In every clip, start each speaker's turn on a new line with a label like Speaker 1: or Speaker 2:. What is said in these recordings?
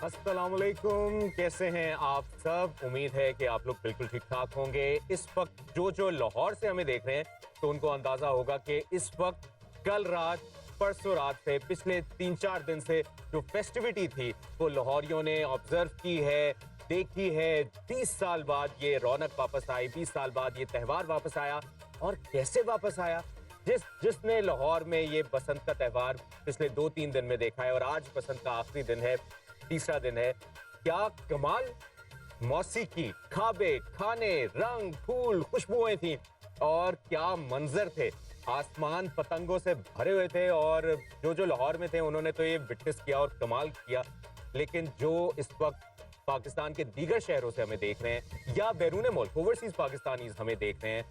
Speaker 1: अस्सलामुअलैकुम, कैसे हैं आप सब। उम्मीद है कि आप लोग बिल्कुल ठीक ठाक होंगे। इस वक्त जो लाहौर से हमें देख रहे हैं तो उनको अंदाजा होगा कि इस वक्त कल रात, परसों रात से, पिछले 3-4 दिन से जो फेस्टिविटी थी वो लाहौरियों ने ऑब्जर्व की है, देखी है। 20 साल बाद ये रौनक वापस आई, 20 साल बाद ये त्यौहार वापस आया। और कैसे वापस आया, जिसने लाहौर में ये बसंत का त्यौहार पिछले 2-3 दिन में देखा है और आज बसंत का आखिरी दिन है, तीसरा दिन है। क्या कमाल मौसीकी, खाबे, खाने, रंग, फूल, खुशबुएं थी और क्या मंजर थे। आसमान पतंगों से भरे हुए थे और जो लाहौर में थे उन्होंने तो ये विटनेस किया और कमाल किया। लेकिन जो इस वक्त पाकिस्तान के दीगर शहरों से हमें देख रहे हैं या बैरून मुल्क ओवरसीज पाकिस्तानीज हमें देख रहे हैं,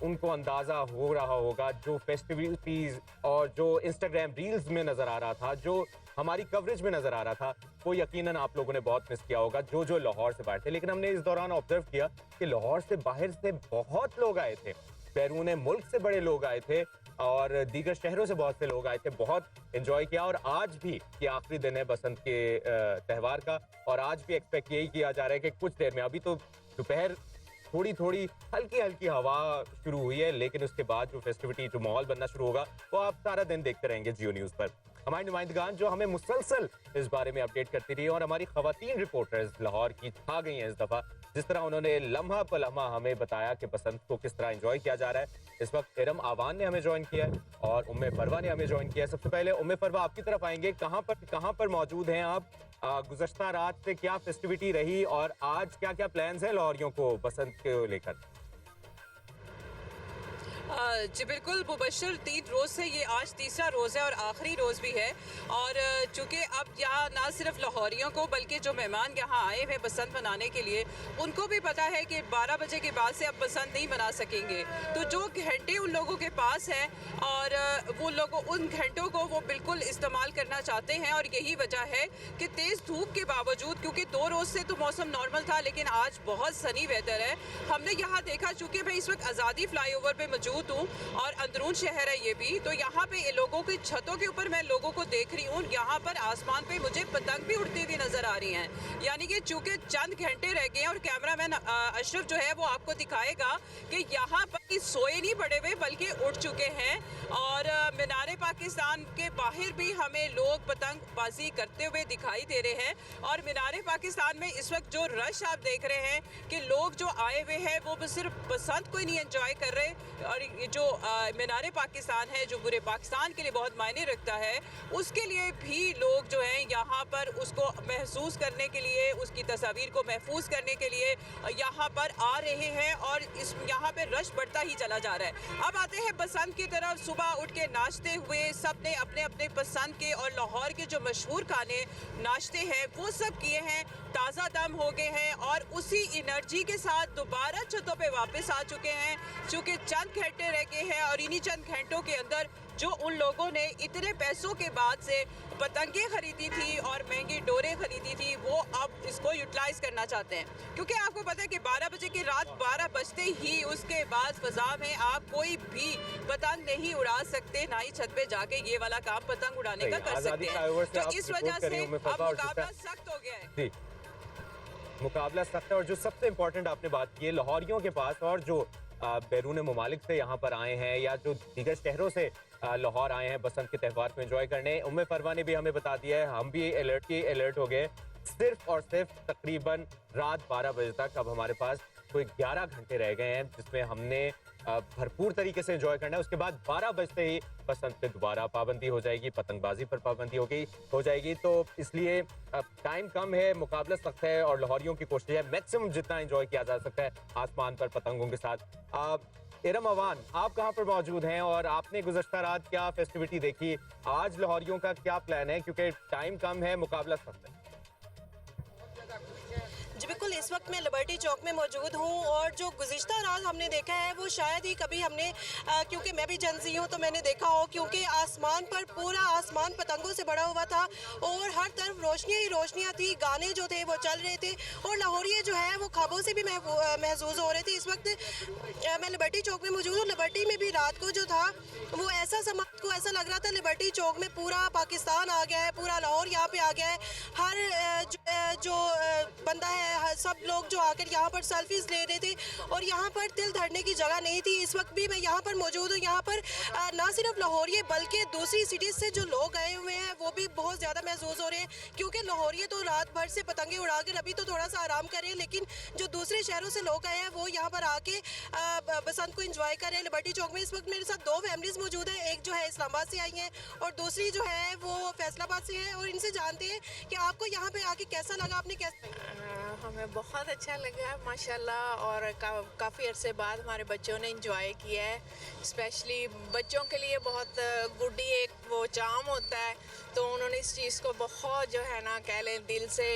Speaker 1: उनको अंदाजा हो रहा होगा जो फेस्टिविटीज और जो इंस्टाग्राम रील्स में नजर आ रहा था, जो हमारी कवरेज में नजर आ रहा था, वो यकीनन आप लोगों ने बहुत मिस किया होगा जो लाहौर से बाहर थे। लेकिन हमने इस दौरान ऑब्जर्व किया कि लाहौर से बाहर से बहुत लोग आए थे, बैरून मुल्क से बड़े लोग आए थे और दीगर शहरों से बहुत से लोग आए थे। बहुत एंजॉय किया और आज भी ये आखिरी दिन है बसंत के त्यौहार का और आज भी एक्सपेक्ट यही किया जा रहा है कि कुछ देर में, अभी तो दोपहर थोड़ी थोड़ी हल्की हल्की हवा शुरू हुई है, लेकिन उसके बाद जो फेस्टिविटी, जो माहौल बनना शुरू होगा वो आप सारा दिन देखते रहेंगे जियो न्यूज पर। हमारी नुमाइंदगान जो हमें मुसलसल इस बारे में अपडेट करती रही और हमारी खवातीन रिपोर्टर्स लाहौर की छा गई हैं इस दफा। जिस तरह उन्होंने लम्हा प लम्हा हमें बताया कि बसंत को किस तरह एंजॉय किया जा रहा है। इस वक्त इरम आवान ने हमें ज्वाइन किया है और उम्मे फरवा ने हमें ज्वाइन किया है। सबसे पहले उम्मे फरवा, आपकी तरफ आएंगे। कहाँ पर मौजूद हैं आप? गुज़श्ता रात से क्या फेस्टिविटी रही और आज क्या क्या प्लान्स हैं लाहौरियों को बसंत को लेकर?
Speaker 2: जी बिल्कुल मुबशर, 3 रोज़ से ये आज तीसरा रोज़ है और आखिरी रोज़ भी है। और चूँकि अब यहाँ ना सिर्फ लाहौरियों को बल्कि जो मेहमान यहाँ आए हैं बसंत मनाने के लिए, उनको भी पता है कि 12 बजे के बाद से अब बसंत नहीं मना सकेंगे। तो जो घंटे उन लोगों के पास हैं और वो लोग उन घंटों को वो बिल्कुल इस्तेमाल करना चाहते हैं। और यही वजह है कि तेज़ धूप के बावजूद, क्योंकि 2 रोज़ से तो मौसम नॉर्मल था लेकिन आज बहुत सनी वेदर है। हमने यहाँ देखा, चूँकि मैं इस वक्त आज़ादी फ्लाईओवर पे मौजूद हूँ और अंदरून शहर है ये भी, तो यहाँ पे लोगों की छतों के ऊपर मैं लोगों को देख रही हूँ। यहाँ पर आसमान पे मुझे पतंग भी उड़ती हुई नजर आ रही हैं। यानी कि चूंकि चंद घंटे रह गए हैं और कैमरामैन अशरफ जो है वो आपको दिखाएगा कि यहाँ पर सोए नहीं पड़े हुए बल्कि उड़ चुके हैं। और मीनारे पाकिस्तान के बाहर भी हमें लोग पतंगबाजी करते हुए दिखाई दे रहे हैं। और मीनारे पाकिस्तान में इस वक्त जो रश आप देख रहे हैं कि लोग जो आए हुए हैं वो सिर्फ बसंत को ही नहीं एंजॉय कर रहे, और जो मीनारे पाकिस्तान है जो पूरे पाकिस्तान के लिए बहुत मायने रखता है, उसके लिए भी लोग जो हैं यहाँ पर उसको महसूस करने के लिए, उसकी तस्वीर को महफूज करने के लिए यहाँ पर आ रहे हैं और इस यहाँ पे रश बढ़ता ही चला जा रहा है। अब आते हैं बसंत की तरफ। सुबह उठ के नाश्ते हुए, सब ने अपने अपने पसंद के और लाहौर के जो मशहूर खाने नाश्ते हैं वो सब किए हैं, ताज़ा दम हो गए हैं और उसी एनर्जी के साथ दोबारा छतों पे वापस आ चुके हैं। चूँकि चंद घंटे रह गए हैं और इन्हीं चंद घंटों के अंदर जो उन लोगों ने इतने पैसों के बाद से पतंगे खरीदी थी और महंगी डोरें खरीदी थी, वो अब इसको यूटिलाइज करना चाहते हैं। क्योंकि आपको पता है कि 12 बजे की रात 12 बजते ही उसके बाद फजा में आप कोई भी पतंग नहीं उड़ा सकते, ना ही छत पे जाके ये वाला काम पतंग उड़ाने का कर सकते हैं। तो इस वजह से अब मुकाबला सख्त हो गया है।
Speaker 1: मुकाबला सख्त है और जो सबसे इम्पोर्टेंट आपने बात की है, लाहौरियों के पास और जो बैरून मुमालिक से यहाँ पर आए हैं या जो दीगर शहरों से लाहौर आए हैं बसंत के त्यौहार को एंजॉय करने, उम्मे फरवा ने भी हमें बता दिया है, हम भी अलर्ट हो गए। सिर्फ और सिर्फ तकरीबन रात 12 बजे तक अब हमारे पास कोई 11 घंटे रह गए हैं जिसमें हमने भरपूर तरीके से एंजॉय करना है। उसके बाद 12 बजते ही बसंत पे दोबारा पाबंदी हो जाएगी, पतंगबाजी पर पाबंदी हो जाएगी। तो इसलिए टाइम कम है, मुकाबला सख्त है और लाहौरियों की कोशिश है मैक्सिमम जितना एंजॉय किया जा सकता है आसमान पर पतंगों के साथ। इरम अवान, आप कहाँ पर मौजूद हैं और आपने गुज़श्ता रात क्या फेस्टिविटी देखी? आज लाहौरियों का क्या प्लान है, क्योंकि टाइम कम है, मुकाबला सख्त है?
Speaker 3: जी बिल्कुल, इस वक्त मैं लिबर्टी चौक में मौजूद हूँ और जो गुज़िश्ता रात हमने देखा है वो शायद ही कभी हमने, क्योंकि मैं भी जनजी हूँ तो मैंने देखा हो, क्योंकि आसमान पर पूरा आसमान पतंगों से भरा हुआ था और हर तरफ रोशनियाँ ही रोशनियाँ थी। गाने जो थे वो चल रहे थे और लाहौरिये जो है वो ख्वाबों से भी महसूस हो रहे थे। इस वक्त मैं लिबर्टी चौक में मौजूद हूँ। लिबर्टी में भी रात को जो था वो ऐसा लग रहा था लिबर्टी चौक में पूरा पाकिस्तान आ गया है, पूरा लाहौर यहाँ पे आ गया है। हर जो बंदा है, सब लोग जो आकर यहाँ पर सेल्फीज ले रहे थे और यहाँ पर तिल धरने की जगह नहीं थी। इस वक्त भी मैं यहाँ पर मौजूद हूँ। यहाँ पर ना सिर्फ लाहौरिये बल्कि दूसरी सिटीज़ से जो लोग आए हुए हैं वो भी बहुत ज़्यादा महसूस हो रहे हैं, क्योंकि लाहौरिये तो रात भर से पतंगे उड़ाकर अभी तो थोड़ा सा आराम कर रहे हैं, लेकिन जो दूसरे शहरों से लोग आए हैं वो यहाँ पर आके बसंत को एंजॉय कर रहे हैं। लिबर्टी चौक में इस वक्त मेरे साथ 2 फैमिलीज मौजूद हैं, एक जो है इस्लामाबाद से आई हैं और दूसरी जो है वो फैसलाबाद से है। और इनसे जानते हैं कि आपको यहाँ पे आके कैसा लगा, आपने कैसे
Speaker 4: हमें बहुत अच्छा लगा माशाल्लाह, और काफ़ी अरसे बाद हमारे बच्चों ने इंजॉय किया है। स्पेशली बच्चों के लिए बहुत गुड्डी एक वो चाम होता है, तो उन्होंने इस चीज़ को बहुत जो है ना कह लें दिल से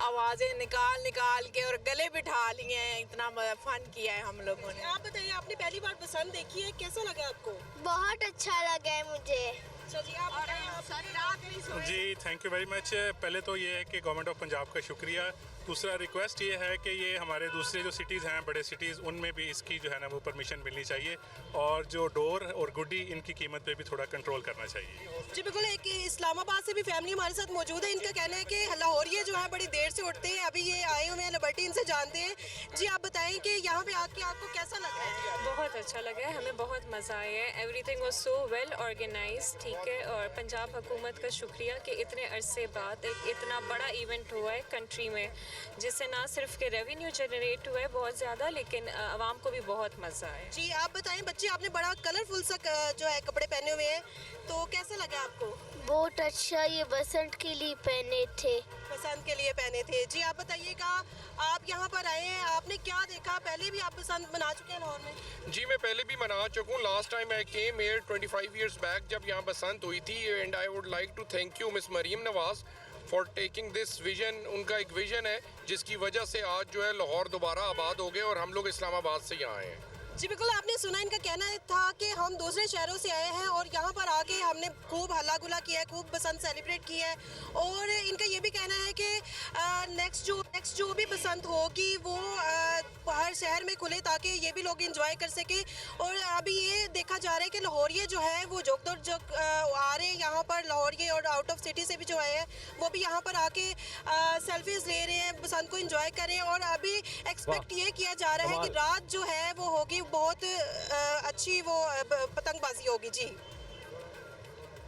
Speaker 4: आवाज़ें निकाल निकाल के और गले बिठा लिए हैं। इतना फन किया है हम लोगों ने।
Speaker 3: आप बताइए, आपने पहली बार पसंद देखी है, कैसा लगा आपको?
Speaker 5: बहुत अच्छा लगा है मुझे।
Speaker 3: अच्छा जी, आप बताइए, आप सारी रात नहीं सोए?
Speaker 6: जी थैंक यू वेरी मच। पहले तो ये है कि गवर्नमेंट ऑफ पंजाब का शुक्रिया। दूसरा रिक्वेस्ट ये है कि ये हमारे दूसरे जो सिटीज़ हैं, बड़े सिटीज़, उनमें भी इसकी जो है ना वो परमिशन मिलनी चाहिए, और जो डोर और गुड्डी इनकी कीमत पे भी थोड़ा कंट्रोल करना चाहिए।
Speaker 3: जी बिल्कुल। एक इस्लामाबाद से भी फैमिली हमारे साथ मौजूद है, इनका कहना है कि लाहौरिये जो है बड़ी देर से उठते हैं, अभी ये आए हुए हैं लिबर्टी, इनसे जानते हैं। जी आप बताएं कि यहाँ पे आके आपको कैसा लगा है?
Speaker 7: बहुत अच्छा लगा है, हमें बहुत मज़ा आया है। Everything was so well organise, ठीक है। और पंजाब हुकूमत का शुक्रिया कि इतने अरसे बाद एक इतना बड़ा इवेंट हुआ है कंट्री में, जिससे ना सिर्फ के रेवेन्यू जनरेट हुआ है बहुत ज़्यादा, लेकिन आवाम को भी बहुत मज़ा आया।
Speaker 3: जी आप बताएं, बच्चे आपने बड़ा कलरफुल सा जो है कपड़े पहने हुए हैं, तो कैसा लगा आपको?
Speaker 5: बहुत अच्छा, ये बसंत के लिए पहने थे।
Speaker 3: पसंद के लिए पहने थे। जी आप बताइएगा, आप यहाँ पर आए हैं, आपने क्या देखा? पहले भी आप पसंद मना चुके हैं लाहौर में?
Speaker 8: जी मैं पहले भी मना चुका हूँ। Last time I came here 25 years back जब यहाँ बसंत हुई थी, and I would like to thank you miss Maryam Nawaz for taking this vision. उनका एक विजन है जिसकी वजह से आज जो है लाहौर दोबारा आबाद हो गए और हम लोग इस्लामाबाद से यहाँ आए हैं।
Speaker 3: जी बिल्कुल, आपने सुना, इनका कहना था कि हम दूसरे शहरों से आए हैं और यहाँ पर आके हमने खूब हल्ला गुला किया है, खूब बसंत सेलिब्रेट किया है। और इनका ये भी कहना है कि नेक्स्ट जो भी बसंत होगी वो हर शहर में खुले ताकि ये भी लोग इंजॉय कर सके। और अभी ये देखा जा रहा है कि लाहौरिये जो है वो जोक आ रहे हैं यहाँ पर, लाहौरिये और आउट ऑफ सिटी से भी जो आए हैं वो भी यहाँ पर आके सेल्फीज ले रहे हैं, बसंत को इंजॉय कर रहे हैं। और अभी एक्सपेक्ट ये किया जा रहा है कि रात जो है वो होगी बहुत अच्छी, वो पतंगबाजी होगी। जी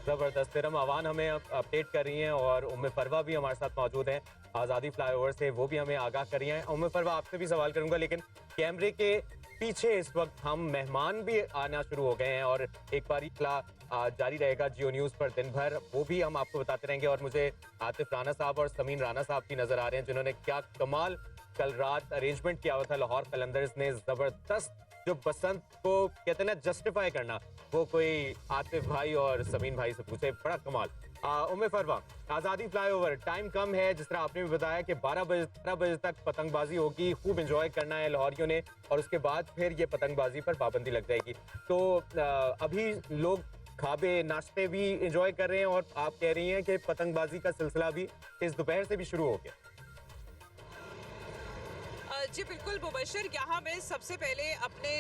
Speaker 1: जबरदस्त। फिर हम आवान हमें अपडेट कर रही हैं और उम्मे फरवा भी हमारे साथ मौजूद हैं आज़ादी फ्लाईओवर से, वो भी हमें आगाह कर रही हैं। उम्मे फरवा, आपसे भी सवाल करूंगा, लेकिन कैमरे के पीछे इस वक्त हम मेहमान भी आना शुरू हो गए हैं और एक बार इतला जारी रहेगा जियो न्यूज़ पर दिन भर, वो भी हम आपको बताते रहेंगे। और मुझे आतिफ राना साहब और समीन राना साहब भी नजर आ रहे हैं, जिन्होंने क्या कमाल कल रात अरेंजमेंट किया हुआ था। लाहौर कलंदर्स ने जबरदस्त जो बसंत को कहते हैं ना जस्टिफाई करना, वो कोई आतिफ भाई और समीन भाई से पूछे, बड़ा कमाल। उम्मे फरवा, आज़ादी फ्लाईओवर, टाइम कम है, जिस तरह आपने भी बताया कि 12 बजे तक पतंगबाजी होगी, खूब एंजॉय करना है लाहौरियों ने, और उसके बाद फिर ये पतंगबाजी पर पाबंदी लग जाएगी। तो अभी लोग खाबे नाश्ते भी एंजॉय कर रहे हैं और आप कह रही हैं कि पतंगबाजी का सिलसिला भी इस दोपहर से भी शुरू हो गया।
Speaker 2: जी बिल्कुल मुबशर, यहाँ मैं सबसे पहले अपने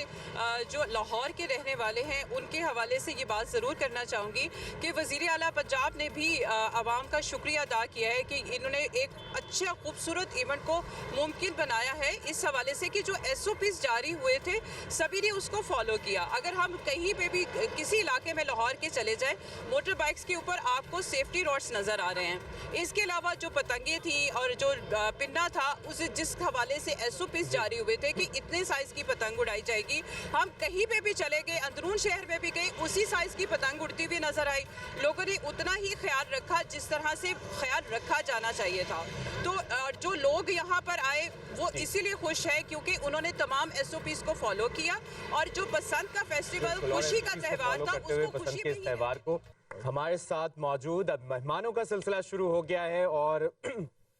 Speaker 2: जो लाहौर के रहने वाले हैं उनके हवाले से ये बात ज़रूर करना चाहूँगी कि वज़ीर आला पंजाब ने भी आवाम का शुक्रिया अदा किया है कि इन्होंने एक अच्छा खूबसूरत इवेंट को मुमकिन बनाया है, इस हवाले से कि जो SOPs जारी हुए थे सभी ने उसको फॉलो किया। अगर हम कहीं पे भी किसी इलाके में लाहौर के चले जाएँ, मोटर बाइक्स के ऊपर आपको सेफ्टी रॉड्स नज़र आ रहे हैं। इसके अलावा जो पतंगे थी और जो पिन्ना था, उस जिस हवाले से SOPs जारी हुए थे कि इतने साइज़ की पतंग उड़ाई जाएगी। हम कहीं पे भी चले गए, अंदरून शहर में भी गए, उसी साइज़ की पतंग उड़ती हुई नजर आई। लोगों ने उतना ही ख्याल रखा जिस तरह से ख्याल रखा जाना चाहिए था। तो जो लोग यहाँ पर आए वो इसीलिए खुश है क्योंकि उन्होंने तमाम SOPs को फॉलो किया, और जो बसंत का फेस्टिवल खुशी का त्यौहार था उसको खुशी में ही
Speaker 1: त्यौहार को हमारे साथ मौजूद अब मेहमानों का सिलसिला शुरू हो गया है। और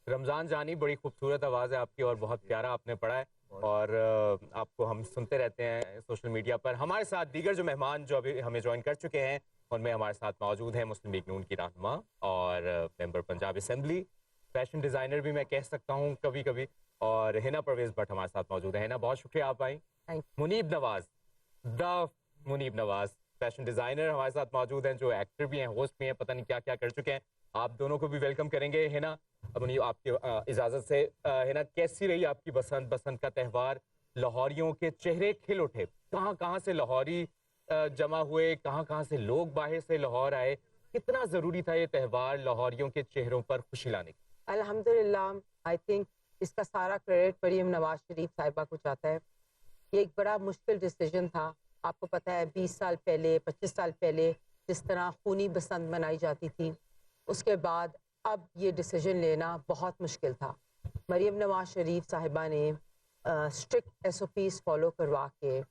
Speaker 1: रमज़ान जानी, बड़ी खूबसूरत आवाज़ है आपकी और बहुत प्यारा आपने पढ़ा है, और आपको हम सुनते रहते हैं सोशल मीडिया पर। हमारे साथ दीगर जो मेहमान जो अभी हमें ज्वाइन कर चुके हैं उनमें हमारे साथ मौजूद हैं मुस्लिम लीग नून की रहनुमा और member Punjab assembly, fashion designer भी मैं कह सकता हूँ कभी कभी, और हिना परवेज़ भट्ट हमारे साथ मौजूद है। हिना, बहुत शुक्रिया आप आई। Munib Nawaz, the Munib Nawaz, fashion designer हमारे साथ मौजूद हैं, जो एक्टर भी हैं, होस्ट भी हैं, पता नहीं क्या क्या कर चुके हैं। आप दोनों को भी वेलकम करेंगे। हिना, मुनीब आपकी इजाजत से है ना, कैसी रही आपकी बसंत का त्यौहार? लाहौरियों के चेहरे खिल उठे, कहाँ कहाँ से लाहौरी जमा हुए, कहाँ कहाँ से लोग बाहर से लाहौर आए। कितना जरूरी था ये त्यौहार लाहौरियों के चेहरों पर खुशी लाने की?
Speaker 9: अल्हम्दुलिल्लाह, आई थिंक इसका सारा क्रेडिट मरीम नवाज शरीफ साहिबा को जाता है। ये एक बड़ा मुश्किल डिसीजन था। आपको पता है 20 साल पहले, 25 साल पहले जिस तरह खूनी बसंत मनाई जाती थी, उसके बाद अब ये डिसीजन लेना बहुत मुश्किल था। मरीम नवाज शरीफ साहिबा ने स्ट्रिक्ट SOPs फॉलो करवा के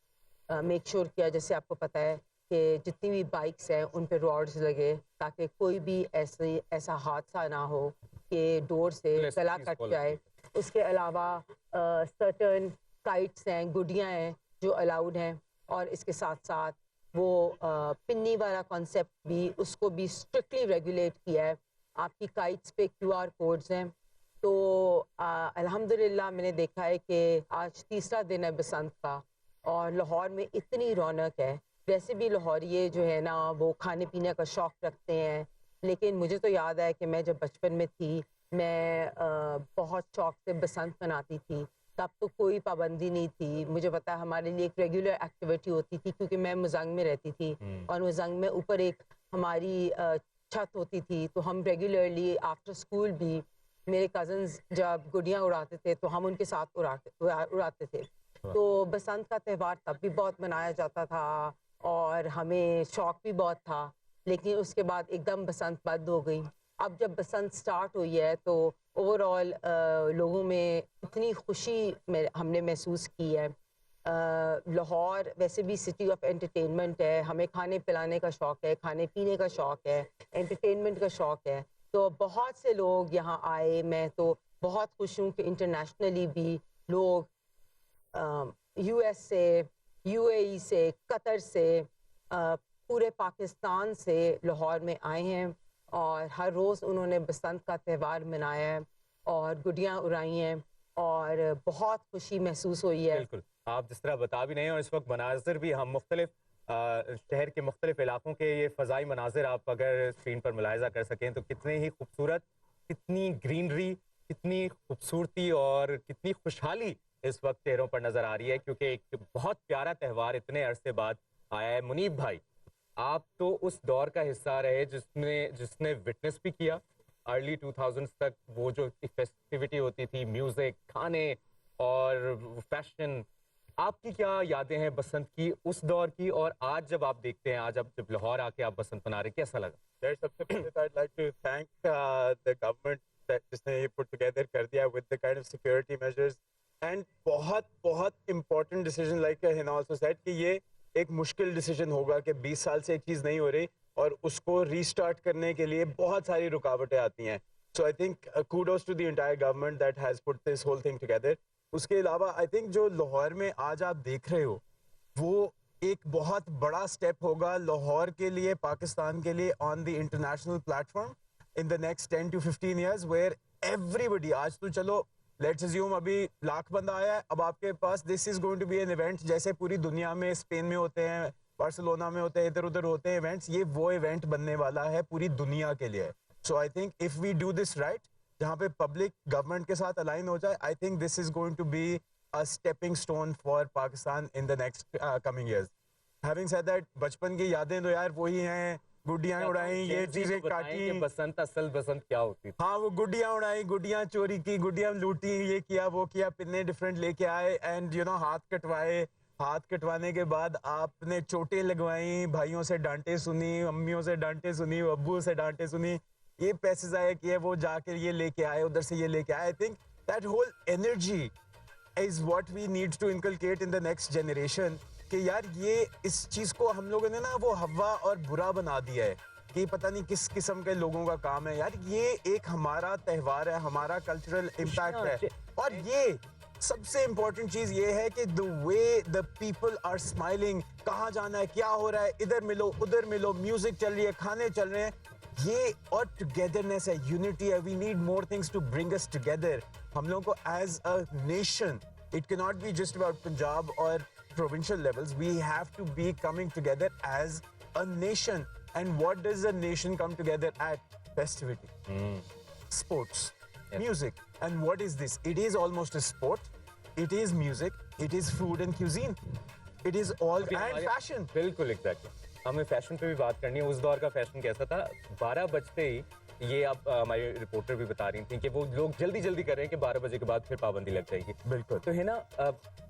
Speaker 9: मेक श्योर किया, जैसे आपको पता है कि जितनी भी बाइक्स हैं उन पे रॉड्स लगे ताकि कोई भी ऐसा हादसा ना हो कि डोर से गला कट जाए। उसके अलावा सर्टन काइट्स हैं, गुडियाँ हैं जो अलाउड हैं, और इसके साथ साथ वो पिन्नी वाला कॉन्सेप्ट भी, उसको भी स्ट्रिक्टली रेगुलेट किया है। आपकी काइट्स पे QR कोड्स हैं। तो अल्हम्दुलिल्लाह मैंने देखा है कि आज तीसरा दिन है बसंत का और लाहौर में इतनी रौनक है। वैसे भी लाहौरिये जो है ना वो खाने पीने का शौक़ रखते हैं, लेकिन मुझे तो याद है कि मैं जब बचपन में थी, मैं बहुत शौक़ से बसंत मनाती थी। तब तो कोई पाबंदी नहीं थी। मुझे पता है हमारे लिए एक रेगुलर एक्टिविटी होती थी, क्योंकि मैं मुजंग में रहती थी और मुजंग में ऊपर एक हमारी छत होती थी, तो हम रेगुलरली आफ्टर स्कूल भी, मेरे कज़न्स जब गुड़ियाँ उड़ाते थे तो हम उनके साथ उड़ाते थे। तो बसंत का त्यौहार तब भी बहुत मनाया जाता था और हमें शौक़ भी बहुत था, लेकिन उसके बाद एकदम बसंत बंद हो गई। अब जब बसंत स्टार्ट हुई है तो ओवरऑल लोगों में इतनी खुशी हमने महसूस की है। लाहौर वैसे भी सिटी ऑफ एंटरटेनमेंट है, हमें खाने पिलाने का शौक़ है, खाने पीने का शौक़ है, एंटरटेनमेंट का शौक़ है। तो बहुत से लोग यहाँ आए। मैं तो बहुत खुश हूँ कि इंटरनेशनली भी लोग US से, UAE से, कतर से, पूरे पाकिस्तान से लाहौर में आए हैं और हर रोज़ उन्होंने बसंत का त्यौहार मनाया है और गुडियाँ उड़ाई हैं और बहुत खुशी महसूस हुई है।
Speaker 1: बिल्कुल, आप जिस तरह बता भी नहीं हैं, और इस वक्त मनाज़िर भी हम मुख्तलिफ शहर के मुख्तलिफ इलाकों के ये फ़ज़ाई मनाज़िर आप अगर स्क्रीन पर मुलाहिज़ा कर सकें तो कितने ही खूबसूरत, कितनी ग्रीनरी, कितनी खूबसूरती और कितनी खुशहाली इस वक्त चेहरों पर नज़र आ रही है, क्योंकि एक बहुत प्यारा त्यौहार इतने अरसे बाद आया है। मुनीब भाई, आप तो उस दौर का हिस्सा रहे जिसने विटनेस भी किया अर्ली 2000s तक, वो जो फेस्टिविटी होती थी, म्यूज़िक, खाने और फैशन। आपकी क्या यादें हैं बसंत की, उस दौर की, और आज जब आप देखते हैं, आज जब लाहौर आके आप बसंत मना रहे, कैसा लगा?
Speaker 10: सबसे पहले तो I'd like to thank the government जिसने ये put together कर दिया with the kind of security measures and बहुत important decision, like Hina also said, कि ये एक मुश्किल डिसीजन होगा कि 20 साल से एक चीज़ नहीं हो रही और उसको रीस्टार्ट करने के लिए बहुत सारी रुकावटें आती हैं। So I think kudos to the entire government that has put this whole thing together. उसके अलावा आई थिंक जो लाहौर में आज आप देख रहे हो वो एक बहुत बड़ा स्टेप होगा लाहौर के लिए, पाकिस्तान के लिए on the international platform in the next 10 to 15 years, where everybody, आज तो चलो लेट्स अज्यूम अभी लाख बंदा आया है, अब आपके पास this is going to be an event जैसे पूरी दुनिया में, स्पेन में होते हैं, बार्सिलोना में होते हैं, इधर उधर होते हैं इवेंट्स, ये वो इवेंट बनने वाला है पूरी दुनिया के लिए। So I think if we do this right, जहाँ पे पब्लिक गवर्नमेंट के साथ अलाइन हो जाए, I think this is going to be a stepping stone for Pakistan in the next coming years. Having said that, बचपन की यादें तो यार वही हैं, गुड्डियाँ उड़ाई, ये चीजें काटी।
Speaker 1: बसंत, असल बसंत क्या होती थी?
Speaker 10: हाँ, वो गुड्डियाँ उड़ाई, गुड्डियाँ चोरी की, गुड्डियाँ लूटी, ये किया वो किया, पिन्ने डिफरेंट लेके आए एंड यू नो हाथ कटवाए। हाथ कटवाने के बाद आपने चोटें लगवाई, भाइयों से डांटे सुनी, अम्मियों से डांटे सुनी, अब्बू से डांटे सुनी, ये पैसे ज़ाया किए, वो जाकर ये लेके आए, उधर से ये लेके आए। I think that whole energy is what we need to inculcate in the next generation, कि यार ये इस चीज़ को हम लोगों ने ना वो हवा और बुरा बना दिया है कि पता नहीं किस किस्म के लोगों का काम है। यार ये एक हमारा त्यौहार है, हमारा कल्चरल इम्पैक्ट है, और ये सबसे इम्पोर्टेंट चीज़ ये है कि the way the people are smiling, कहाँ जाना है, क्या हो रहा है, इधर मिलो उधर मिलो, म्यूजिक चल रही है, खाने चल रहे हैं, ये और टुगेदरनेस है, यूनिटी है। We need more things to bring us together. हम लोगों को as a nation, it can not be just about Punjab और provincial levels, we have to be coming together as a nation. And what does a nation come together at? Festivity, sports, music. And what is this? It is almost a sport. It is music. It is food and cuisine. It is all and fashion.
Speaker 1: बिल्कुल exactly हमें fashion पे भी बात करनी है। उस दौर का फैशन कैसा था? 12 बजते ही ये आप हमारी रिपोर्टर भी बता रही थी कि वो लोग जल्दी जल्दी कर रहे हैं कि 12 बजे के बाद फिर पाबंदी लग जाएगी।
Speaker 10: बिल्कुल।
Speaker 1: तो है ना,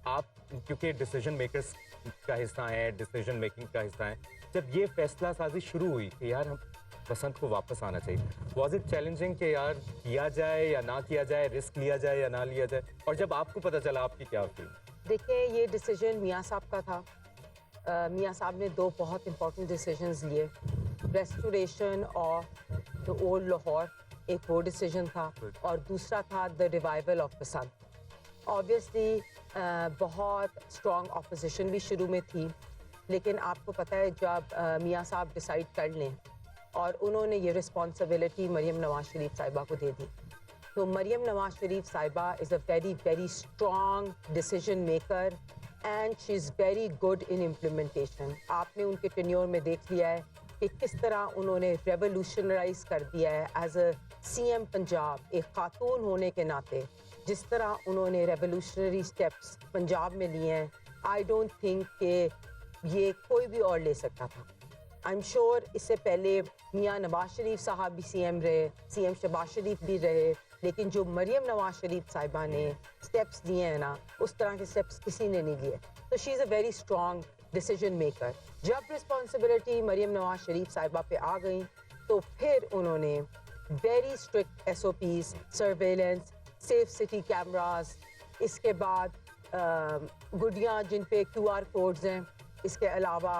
Speaker 1: आप क्योंकि डिसीजन मेकर्स का हिस्सा हैं, डिसीजन मेकिंग का हिस्सा हैं, जब ये फैसला साजी शुरू हुई कि यार हम बसंत को वापस आना चाहिए, वॉज इट चैलेंजिंग कि यार किया जाए या ना किया जाए, रिस्क लिया जाए या ना लिया जाए? और जब आपको पता चला, आपकी क्या फील?
Speaker 9: देखिए, ये डिसीजन मियाँ साहब का था। मियाँ साहब ने 2 बहुत इंपॉर्टेंट डिसीजंस लिए। Restoration of the old Lahore एक वो डिसीजन था, और दूसरा था the revival of Basant. Obviously बहुत स्ट्रॉन्ग ऑपोजिशन भी शुरू में थी, लेकिन आपको पता है जब मियाँ साहब डिसाइड कर लें, और उन्होंने ये रिस्पॉन्सिबिलिटी मरियम नवाज शरीफ साहिबा को दे दी। तो मरियम नवाज शरीफ साहिबा is a very very strong decision maker and she is very good in implementation. आपने उनके टेन्योर में देख लिया है कि किस तरह उन्होंने रेवोल्यूशनराइज कर दिया है एज अ CM पंजाब, एक खातून होने के नाते जिस तरह उन्होंने रेवोल्यूशनरी स्टेप्स पंजाब में लिए हैं, आई डोंट थिंक कि ये कोई भी और ले सकता था। आई एम श्योर इससे पहले मियाँ नवाज शरीफ साहब भी CM रहे, CM शहबाज शरीफ भी रहे, लेकिन जो मरियम नवाज शरीफ साहिबा ने स्टेप्स लिए हैं ना, उस तरह के स्टेप्स किसी ने नहीं लिए। तो she is a very strong decision maker. जब रिस्पॉन्सिबिलिटी मरियम नवाज शरीफ साहिबा पे आ गई, तो फिर उन्होंने very strict SOPs, surveillance, safe city cameras, इसके बाद गुडियाँ जिन पे QR कोड्स हैं, इसके अलावा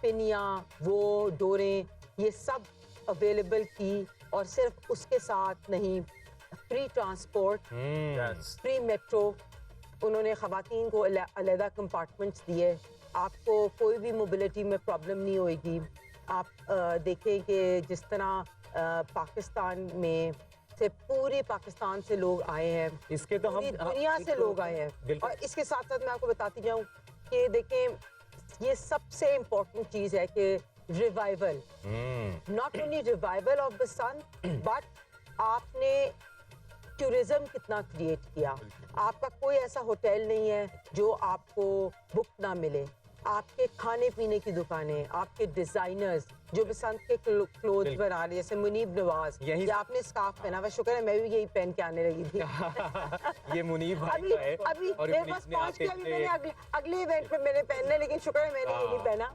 Speaker 9: पिनियाँ, वो डोरें, ये सब अवेलेबल की। और सिर्फ उसके साथ नहीं, फ्री ट्रांसपोर्ट, फ्री मेट्रो, उन्होंने ख़वातीन को अलहदा कंपार्टमेंट्स दिए। आपको कोई भी मोबिलिटी में प्रॉब्लम नहीं होएगी। आप देखें कि जिस तरह पाकिस्तान में से पूरे पाकिस्तान से लोग आए हैं,
Speaker 1: इसके तो हम
Speaker 9: दुनिया से लोग आए हैं। और इसके साथ साथ मैं आपको बताती जाऊँ कि देखें, ये सबसे इम्पोर्टेंट चीज़ है कि revival, not only revival of the sun, but आपने टूरिज्म कितना क्रिएट किया। आपका कोई ऐसा होटल नहीं है जो आपको बुक ना मिले। आपके खाने पीने की दुकानें, आपके डिजाइनर्स जो बसंत के क्लोथ बना रहे, जैसे मुनीब नवाज, ये आपने स्कार्फ पहना हुआ, शुक्र है मैं भी यही पहन के आने लगी थी।
Speaker 1: ये मुनीब भाई का है।
Speaker 9: अभी मेरे पास पहुंच के अभी मैंने अगले इवेंट पे मैंने पहनना है, लेकिन शुक्र है मैंने ये नहीं पहना।